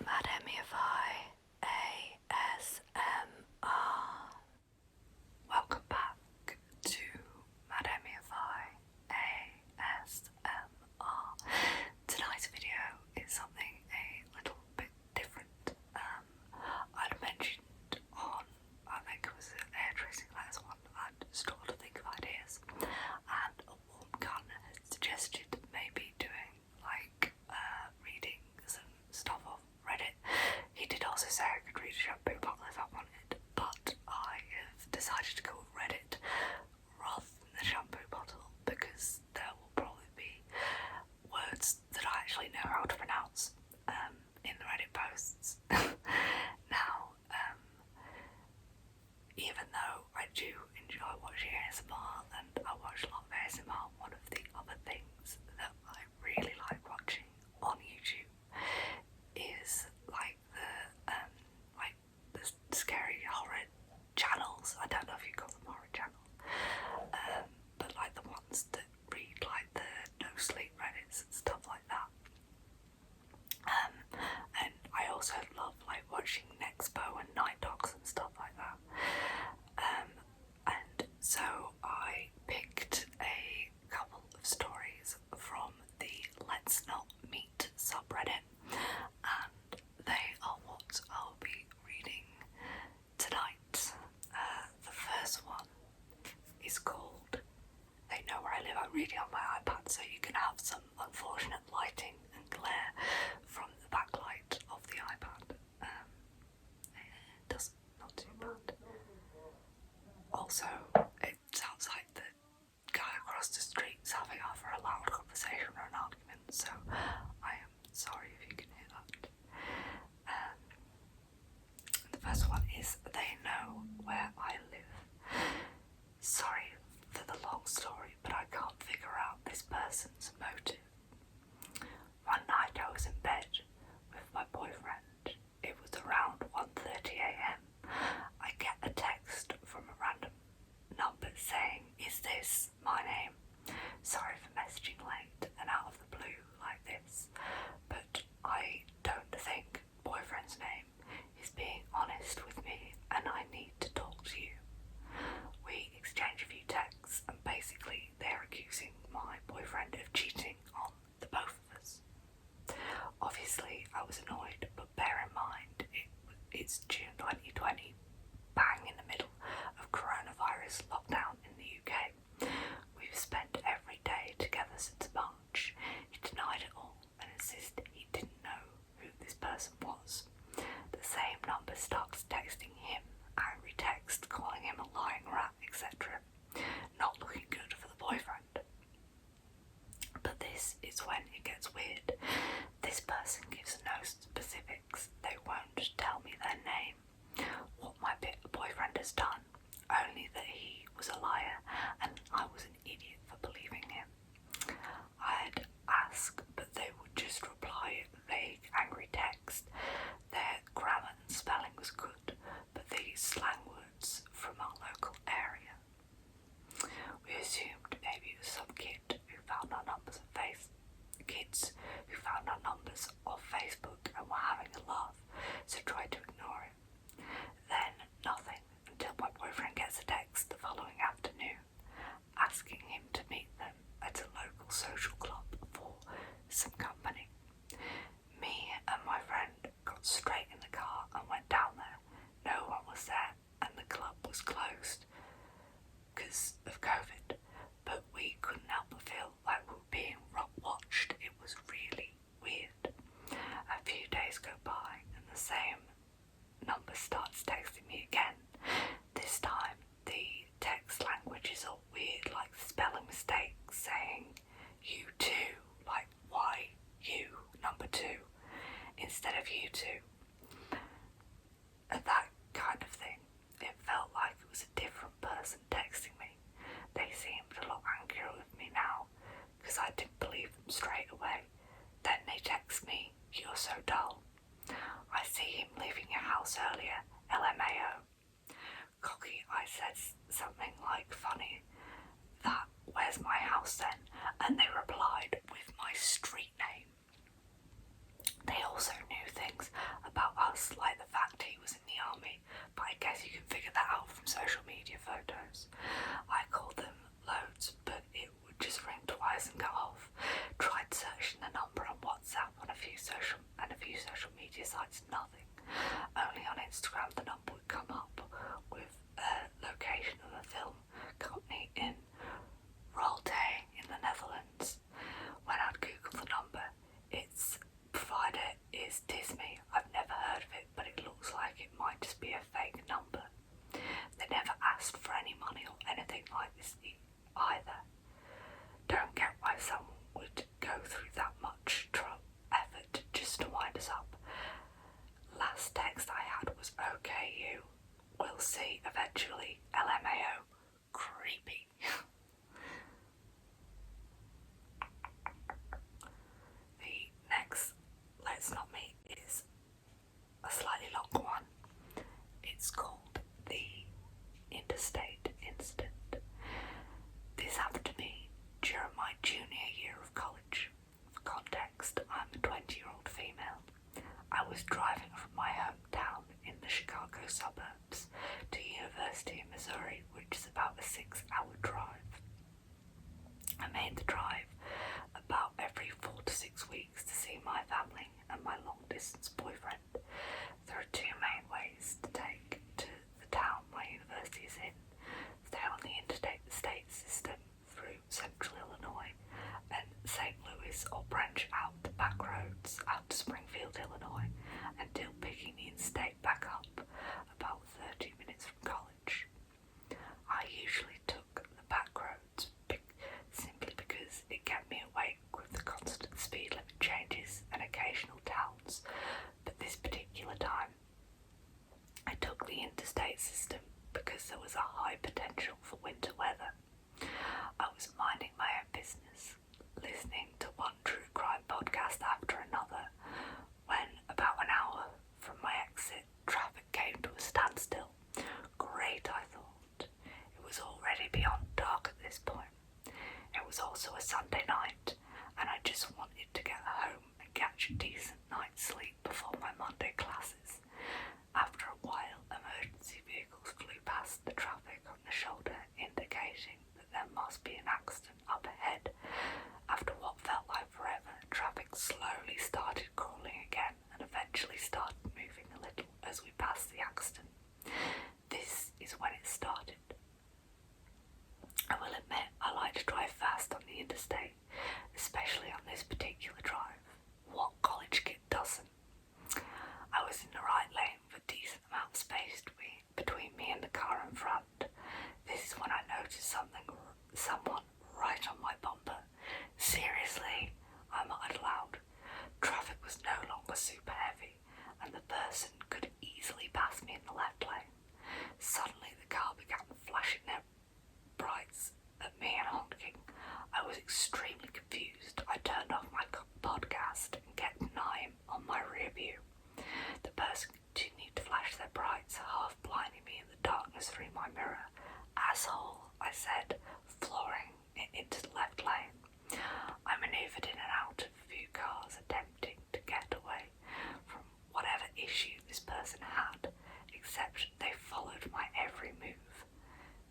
MademmyifyASMR. Welcome back to MademmyifyASMR. Tonight's video is something a little bit different. I'd mentioned on, I think it was an air tracing last one, I'd struggled to think of ideas, and a warm gun had suggested maybe doing like reading some stuff off Reddit. He did also say I could read a shampoo bottle if I wanted, but I have decided to go with Reddit rather than the shampoo bottle because there will probably be words that I actually know how to pronounce in the Reddit posts. Now, even though I do enjoy watching ASMR and I watch a lot of ASMR, one of the other things that I really like watching on YouTube is like the scary horror channels. I don't know if you call them horror channels, but like the ones that read like the no sleep Reddits and stuff like that. And I also love like watching Nexpo and Night Dogs and stuff like that. And so I picked a couple of stories from the Let's Not Meet subreddit, and they are what I'll be reading tonight. The first one is called They Know Where I Live. I'm reading on my iPad, so you can have some unfortunate lighting and glare from the backlight of the iPad. Not too bad. Also, it sounds like the guy across the street's having either a loud conversation or an argument, so I am sorry if you can hear that. The first one is They Know Where I Live. Sorry for the long story, but I can't figure out this person's motive. One night I was in bed with my boyfriend. It was around 1:30 a.m. I get a text from a random number saying, "Is this my name? Sorry for messaging late and out of the blue like this, but I don't think boyfriend's name is being honest with me and I need to talk to you." We exchange a few texts and basically they're accusing my boyfriend of cheating on the both of us. Obviously I was annoyed, but bear in mind it's June 2020, bang in the middle of coronavirus lockdown in the UK. We've spent every day together since March. He denied it all and insisted he didn't know who this person was. The same number starts texting him, angry text, calling him a lying rat, etc. Not looking good for the boyfriend. But this is when it gets weird. This person gives no specifics. They won't tell me their name, what my boyfriend has done, only that he was a liar and I was an idiot for believing him. I'd ask, but they would just reply vague, angry text. Their grammar and spelling was good, but they used slang words from our local area. We assumed maybe it was some kid who found our numbers on kids who found our numbers off Facebook and were having a laugh, so tried to ignore it. Then nothing until my boyfriend gets a text the following afternoon asking him to meet them at a local social club for some company. Me and my friend got straight in the car and went down there. No one was there and the club was closed because of COVID, but we couldn't help but feel like we were being watched. It was really weird. A few days go by and the same number starts texting me again. This time the text language is all weird, like spelling mistakes, saying you too, like why you number 2 instead of you two. And that kind of thing. It felt like it was a different person texting me. They seemed a lot angrier with me now because I didn't believe them straight away. Then they text me, "You're so dull. I see him leaving your house earlier, LMAO." Cocky, I said something like funny, that "Where's my house then?" And they replied with my street name. They also knew things sus, like the fact he was in the army, but I guess you can figure that out from social media photos. I called them loads, but it would just ring twice and go off. Tried searching the number on WhatsApp on a few social media sites, nothing. Only on Instagram the number would come up with a location of a film company in Rotterdam in the Netherlands. When I'd Google the number, its provider is Disney. I've never heard of it, but it looks like it might just be a fake number. They never asked for any money or anything like this either. Don't get why someone would go through that much effort just to wind us up. Last text I had was okay you. We'll see eventually. LMAO. Creepy. The next Let's Not Meet is a slightly long one. It's called the Interstate Incident. This happened to me during my junior year of college. For context, I'm a 20-year-old female. I was driving from my hometown in the Chicago suburbs to University in Missouri, which is about a 6-hour drive. I made the drive about every 4 to 6 weeks to see my family and my long-distance boyfriend. There are two main ways to take to the town my university is in. Stay on the Interstate system through central Illinois and St. Louis, or branch out the back roads out to Springfield, Illinois, until picking the interstate back up about 30 minutes from college. I usually took the back roads simply because it kept me awake with the constant speed limit changes and occasional towns, but this particular time I took the interstate system because there was a high potential for winter weather. I was minding my own business, listening to one true crime podcast after another, when about an hour from my exit, traffic came to a standstill. Great, I thought. It was already beyond dark at this point. It was also a Sunday night, and I just wanted to get home and catch a decent night's sleep before my Monday classes. After a while, emergency vehicles flew past the traffic on the shoulder, indicating that there must be an accident up ahead. After what felt like forever, traffic slowly started crawling again and eventually started moving a little as we passed the accident. This is when it started. I will admit I like to drive fast on the interstate, especially on this particular drive. What college kid doesn't? I was in the right lane with a decent amount of space between me and the car in front. This is when I noticed someone right on my bumper. Seriously, I muttered aloud. Traffic was no longer super heavy, and the person could easily pass me in the left lane. Suddenly the car began flashing their brights at me and honking. I was extremely confused. I turned off my podcast and kept an eye on my rear view. The person continued to flash their brights, half blinding me in the darkness through my mirror. Asshole, I said, flooring it into the left lane. I manoeuvred in and out of a few cars, attempting to get away from whatever issue this person had, except they followed my every move.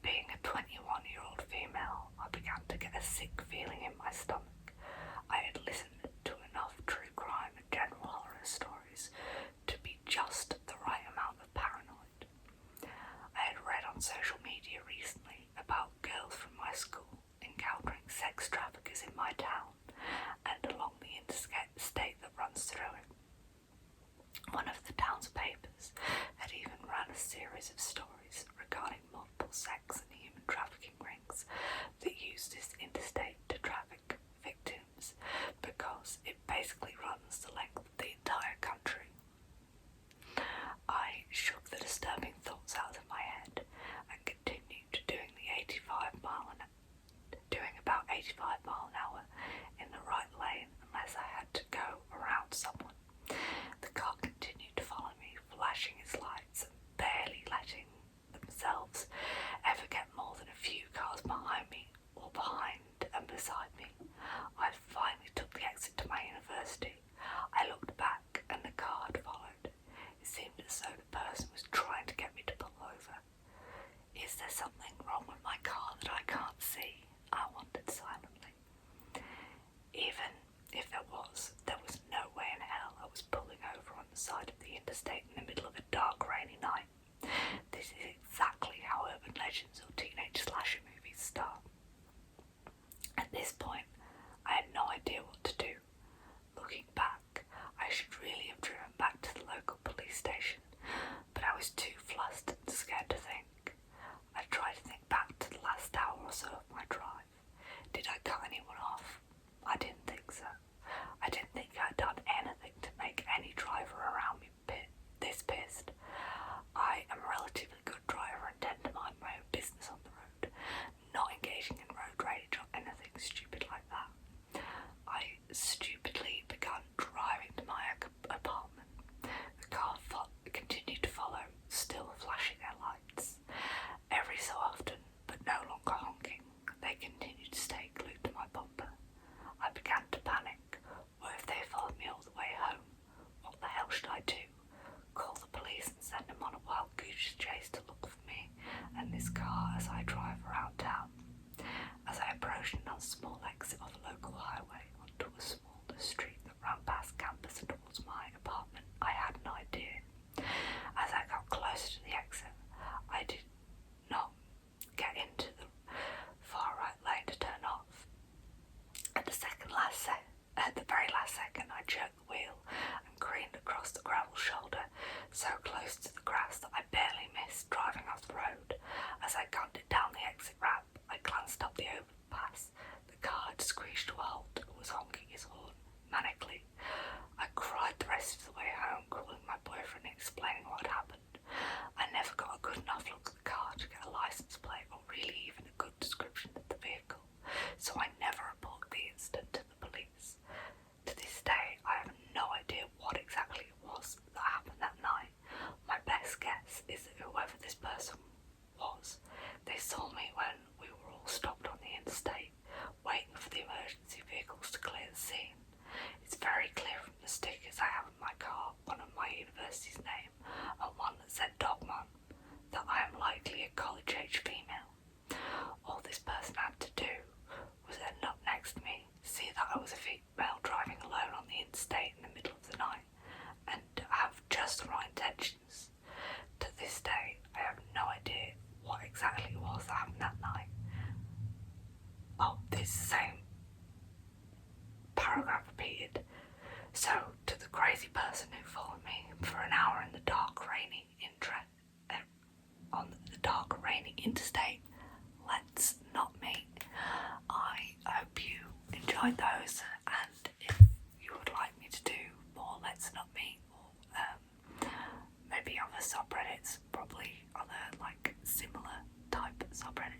Being a 21-year-old female, I began to get a sick feeling in my stomach. I had listened to enough true crime and general horror stories to be just the right amount of paranoid. I had read on social media recently about girls from my school encountering sex traffickers in my town and along the interstate that runs through it. One of the town's papers had even run a series of stories regarding multiple sex and human trafficking rings that use this interstate to traffic victims because it basically runs the length of the entire country. I shook the disturbing thoughts out of my head and continued doing about 85 mile an hour in the right lane unless I had to go around someone. The car continued to follow me, flashing its lights and barely letting themselves ever get more than a few cars behind me or behind and beside me. I finally took the exit to my university. I looked back and there something wrong with my car that I can't see? I wondered silently. Even if there was no way in hell I was pulling over on the side of the interstate in the middle of a dark, rainy night. This is exactly how urban legends or teenage slasher movies start. At this point, I had no idea what to do. Looking back, I should really have driven back to the local police station, but I was too flustered and scared to think. I tried to think back to the last hour or so of my drive. Did I cut anyone off? I didn't think so. I didn't think I'd done anything to make any driver around me this pissed. I am a relatively good driver and tend to mind my own business on the road, not engaging in road rage or anything stupid like that. I stupidly began driving to my apartment. The car continued to follow, still flashing their lights. Every so often, but no longer honking, they continued to stay glued to my bumper. I began to panic. What if they followed me all the way home? What the hell should I do? Call the police and send them on a wild goose chase to look for me and this car as I drive around town. As I approached a small exit of a local highway onto a smaller street that ran past campus and towards my apartment, I had an idea. As I got closer to the exit, I did not get into the far right lane to turn off. At the very last second, I jerked the wheel and careened across the gravel shoulder, so close to the grass that I barely missed driving off the road. As I gunned it down the exit ramp, I glanced up the overpass. The car had screeched to a halt and was honking his horn manically. I cried the rest of the way home, calling my boyfriend and explaining what had happened. I never got a good enough look at the car to get a license plate or really even a good description of the vehicle, so I never reported the incident to the police. To this day, I have no idea what exactly it was that happened that night. My best guess is that whoever this person was, they saw me when we were all stopped on the interstate, waiting for the emergency vehicles to clear the scene. It's very clear from the stickers I have in my car, one of my university's name and one that said Dogman, that I am likely a college-age female. All this person had to do was end up next to me, see that I was a female driving alone on the interstate in the middle of the night, and have just the right intentions. To this day, I have no idea what exactly it was that happened that night. Oh, this same paragraph repeated. So, to the crazy person who followed me for an hour in the dark, rainy interstate, let's not meet. I hope you enjoyed those, and if you would like me to do more Let's Not Meet, or maybe other subreddits, probably other like similar type subreddits,